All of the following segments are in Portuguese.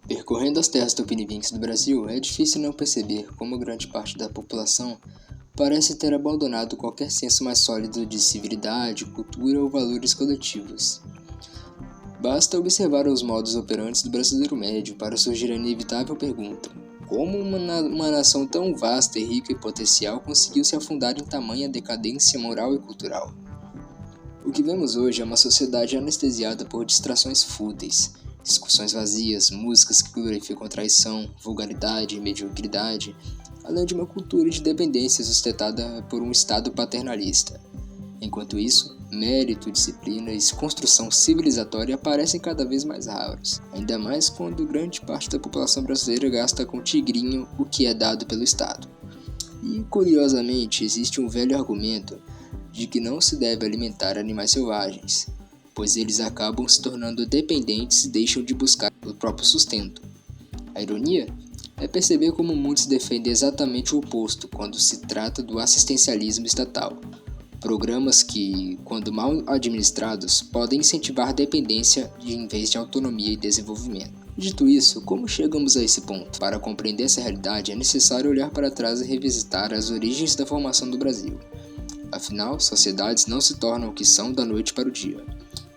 Percorrendo as terras tupiniquins do Brasil, é difícil não perceber como grande parte da população parece ter abandonado qualquer senso mais sólido de civilidade, cultura ou valores coletivos. Basta observar os modos operantes do brasileiro médio para surgir a inevitável pergunta: como uma nação tão vasta e rica em potencial conseguiu se afundar em tamanha decadência moral e cultural? O que vemos hoje é uma sociedade anestesiada por distrações fúteis, discussões vazias, músicas que glorificam traição, vulgaridade e mediocridade, além de uma cultura de dependência sustentada por um Estado paternalista. Enquanto isso, mérito, disciplina e construção civilizatória parecem cada vez mais raros, ainda mais quando grande parte da população brasileira gasta com tigrinho o que é dado pelo Estado. E, curiosamente, existe um velho argumento de que não se deve alimentar animais selvagens, pois eles acabam se tornando dependentes e deixam de buscar o próprio sustento. A ironia é perceber como muitos defendem exatamente o oposto quando se trata do assistencialismo estatal. Programas que, quando mal administrados, podem incentivar dependência em vez de autonomia e desenvolvimento. Dito isso, como chegamos a esse ponto? Para compreender essa realidade, é necessário olhar para trás e revisitar as origens da formação do Brasil. Afinal, sociedades não se tornam o que são da noite para o dia.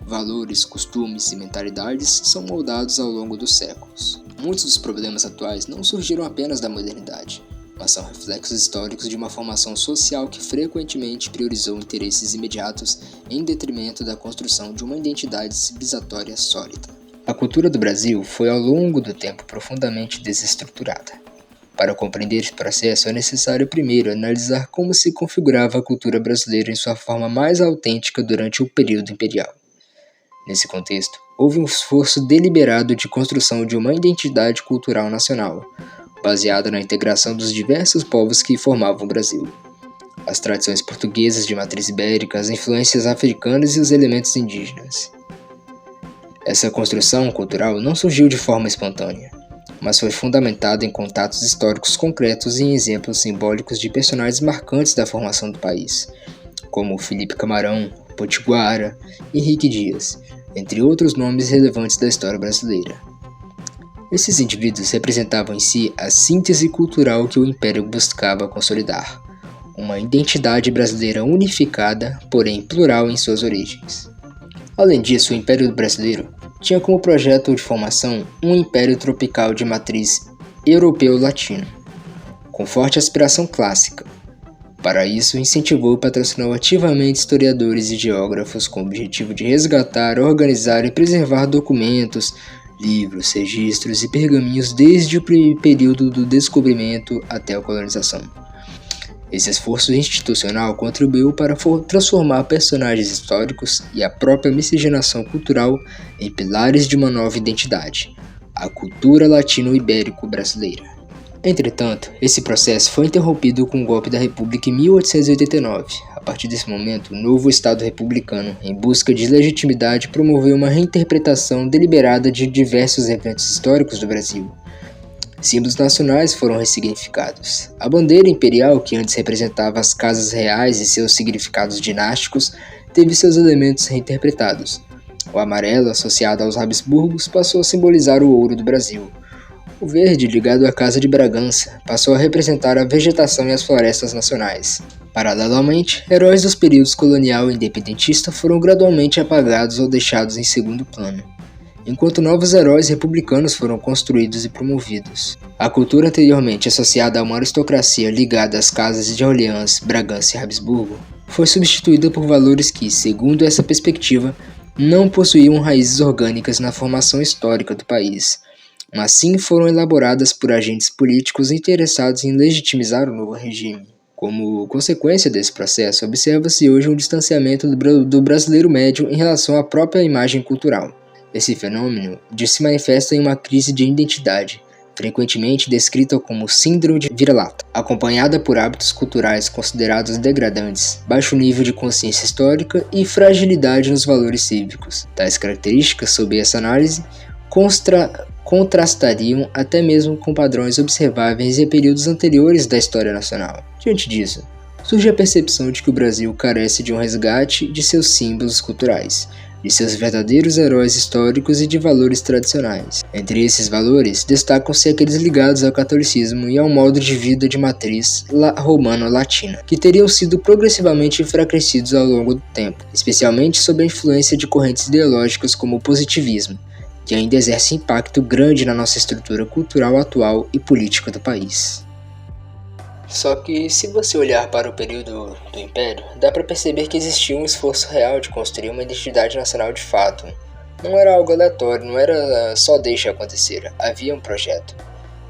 Valores, costumes e mentalidades são moldados ao longo dos séculos. Muitos dos problemas atuais não surgiram apenas da modernidade, mas são reflexos históricos de uma formação social que frequentemente priorizou interesses imediatos em detrimento da construção de uma identidade civilizatória sólida. A cultura do Brasil foi ao longo do tempo profundamente desestruturada. Para compreender esse processo, é necessário primeiro analisar como se configurava a cultura brasileira em sua forma mais autêntica durante o período imperial. Nesse contexto, houve um esforço deliberado de construção de uma identidade cultural nacional, baseada na integração dos diversos povos que formavam o Brasil. As tradições portuguesas de matriz ibérica, as influências africanas e os elementos indígenas. Essa construção cultural não surgiu de forma espontânea, mas foi fundamentada em contatos históricos concretos e em exemplos simbólicos de personagens marcantes da formação do país, como Felipe Camarão, Potiguara e Henrique Dias, entre outros nomes relevantes da história brasileira. Esses indivíduos representavam em si a síntese cultural que o Império buscava consolidar, uma identidade brasileira unificada, porém plural em suas origens. Além disso, o Império Brasileiro tinha como projeto de formação um império tropical de matriz europeu-latino, com forte aspiração clássica. Para isso, incentivou e patrocinou ativamente historiadores e geógrafos com o objetivo de resgatar, organizar e preservar documentos, livros, registros e pergaminhos desde o período do descobrimento até a colonização. Esse esforço institucional contribuiu para transformar personagens históricos e a própria miscigenação cultural em pilares de uma nova identidade, a cultura latino-ibérico-brasileira. Entretanto, esse processo foi interrompido com o golpe da República em 1889. A partir desse momento, o novo Estado republicano, em busca de legitimidade, promoveu uma reinterpretação deliberada de diversos eventos históricos do Brasil. Símbolos nacionais foram ressignificados. A bandeira imperial, que antes representava as casas reais e seus significados dinásticos, teve seus elementos reinterpretados. O amarelo, associado aos Habsburgos, passou a simbolizar o ouro do Brasil. O verde, ligado à Casa de Bragança, passou a representar a vegetação e as florestas nacionais. Paralelamente, heróis dos períodos colonial e independentista foram gradualmente apagados ou deixados em segundo plano, enquanto novos heróis republicanos foram construídos e promovidos. A cultura anteriormente associada a uma aristocracia ligada às casas de Orleans, Bragança e Habsburgo foi substituída por valores que, segundo essa perspectiva, não possuíam raízes orgânicas na formação histórica do país, mas sim foram elaboradas por agentes políticos interessados em legitimizar o novo regime. Como consequência desse processo, observa-se hoje um distanciamento do brasileiro médio em relação à própria imagem cultural. Esse fenômeno se manifesta em uma crise de identidade, frequentemente descrita como síndrome de vira-lata, acompanhada por hábitos culturais considerados degradantes, baixo nível de consciência histórica e fragilidade nos valores cívicos. Tais características, sob essa análise, contrastariam até mesmo com padrões observáveis em períodos anteriores da história nacional. Diante disso, surge a percepção de que o Brasil carece de um resgate de seus símbolos culturais, de seus verdadeiros heróis históricos e de valores tradicionais. Entre esses valores, destacam-se aqueles ligados ao catolicismo e ao modo de vida de matriz romano-latina, que teriam sido progressivamente enfraquecidos ao longo do tempo, especialmente sob a influência de correntes ideológicas como o positivismo, que ainda exerce impacto grande na nossa estrutura cultural atual e política do país. Só que, se você olhar para o período do Império, dá para perceber que existia um esforço real de construir uma identidade nacional de fato. Não era algo aleatório, não era só deixa acontecer, havia um projeto.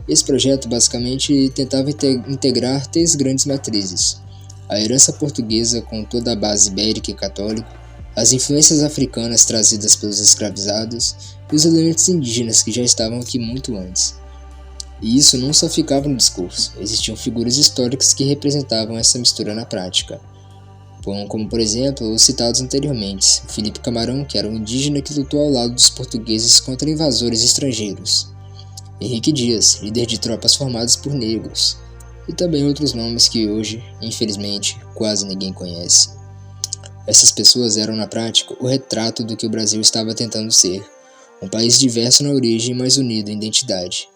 Esse projeto basicamente tentava integrar três grandes matrizes: a herança portuguesa com toda a base ibérica e católica, as influências africanas trazidas pelos escravizados e os elementos indígenas que já estavam aqui muito antes. E isso não só ficava no discurso, existiam figuras históricas que representavam essa mistura na prática. Como por exemplo os citados anteriormente, Felipe Camarão, que era um indígena que lutou ao lado dos portugueses contra invasores estrangeiros, Henrique Dias, líder de tropas formadas por negros, e também outros nomes que hoje, infelizmente, quase ninguém conhece. Essas pessoas eram na prática o retrato do que o Brasil estava tentando ser, um país diverso na origem, mas unido em identidade.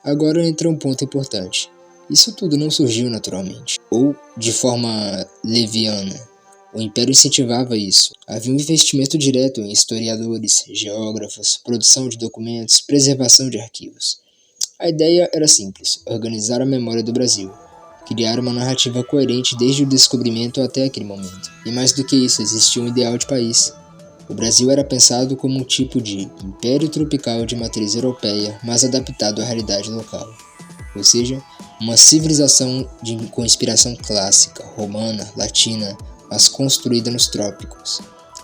Agora entra um ponto importante. Isso tudo não surgiu naturalmente, ou de forma leviana. O Império incentivava isso. Havia um investimento direto em historiadores, geógrafos, produção de documentos, preservação de arquivos. A ideia era simples: organizar a memória do Brasil, criar uma narrativa coerente desde o descobrimento até aquele momento. E mais do que isso, existia um ideal de país. O Brasil era pensado como um tipo de império tropical de matriz europeia, mas adaptado à realidade local. Ou seja, uma civilização com inspiração clássica, romana, latina, mas construída nos trópicos.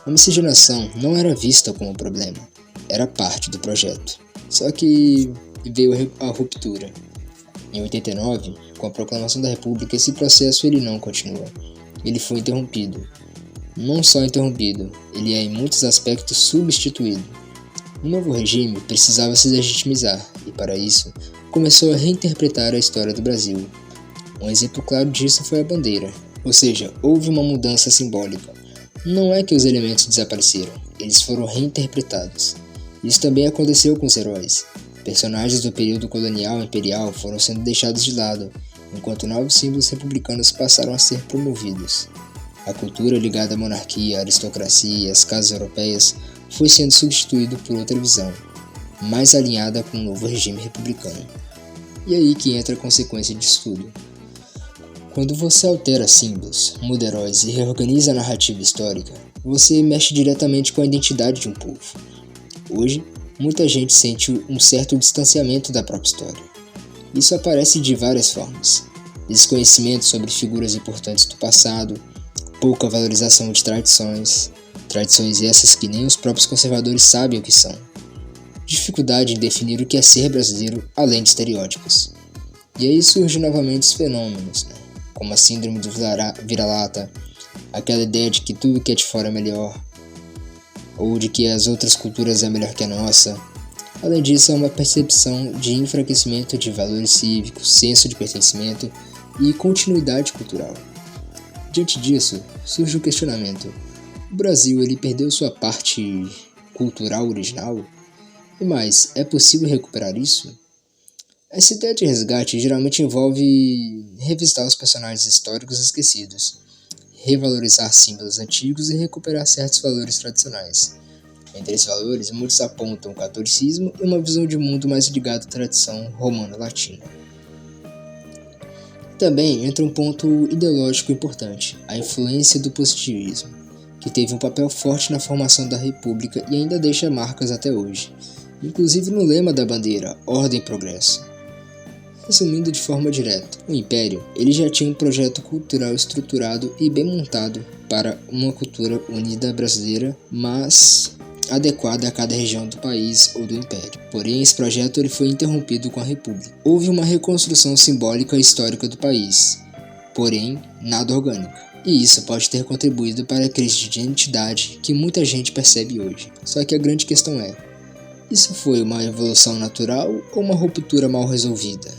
A miscigenação não era vista como problema, era parte do projeto. Só que veio a ruptura. Em 89, com a proclamação da República, esse processo ele não continua. Ele foi interrompido. Não só interrompido, ele é em muitos aspectos substituído. O novo regime precisava se legitimizar e, para isso, começou a reinterpretar a história do Brasil. Um exemplo claro disso foi a bandeira, ou seja, houve uma mudança simbólica. Não é que os elementos desapareceram, eles foram reinterpretados. Isso também aconteceu com os heróis. Personagens do período colonial e imperial foram sendo deixados de lado, enquanto novos símbolos republicanos passaram a ser promovidos. A cultura ligada à monarquia, à aristocracia e às casas europeias foi sendo substituída por outra visão, mais alinhada com o novo regime republicano. E aí que entra a consequência disso tudo. Quando você altera símbolos, muda heróis e reorganiza a narrativa histórica, você mexe diretamente com a identidade de um povo. Hoje, muita gente sente um certo distanciamento da própria história. Isso aparece de várias formas: desconhecimento sobre figuras importantes do passado, pouca valorização de tradições essas que nem os próprios conservadores sabem o que são, dificuldade em definir o que é ser brasileiro além de estereótipos. E aí surgem novamente os fenômenos, como a síndrome do vira-lata, aquela ideia de que tudo que é de fora é melhor, ou de que as outras culturas é melhor que a nossa. Além disso, há uma percepção de enfraquecimento de valores cívicos, senso de pertencimento e continuidade cultural. Diante disso, surge o questionamento: o Brasil ele perdeu sua parte cultural original? E mais, é possível recuperar isso? Essa ideia de resgate geralmente envolve revisitar os personagens históricos esquecidos, revalorizar símbolos antigos e recuperar certos valores tradicionais. Entre esses valores, muitos apontam o catolicismo e uma visão de mundo mais ligada à tradição romano-latina. Também entra um ponto ideológico importante: a influência do positivismo, que teve um papel forte na formação da República e ainda deixa marcas até hoje, inclusive no lema da bandeira, Ordem e Progresso. Resumindo de forma direta, o Império ele já tinha um projeto cultural estruturado e bem montado para uma cultura unida brasileira, mas adequada a cada região do país ou do Império. Porém, esse projeto ele foi interrompido com a República. Houve uma reconstrução simbólica e histórica do país, porém nada orgânica. E isso pode ter contribuído para a crise de identidade que muita gente percebe hoje. Só que a grande questão é: isso foi uma evolução natural ou uma ruptura mal resolvida?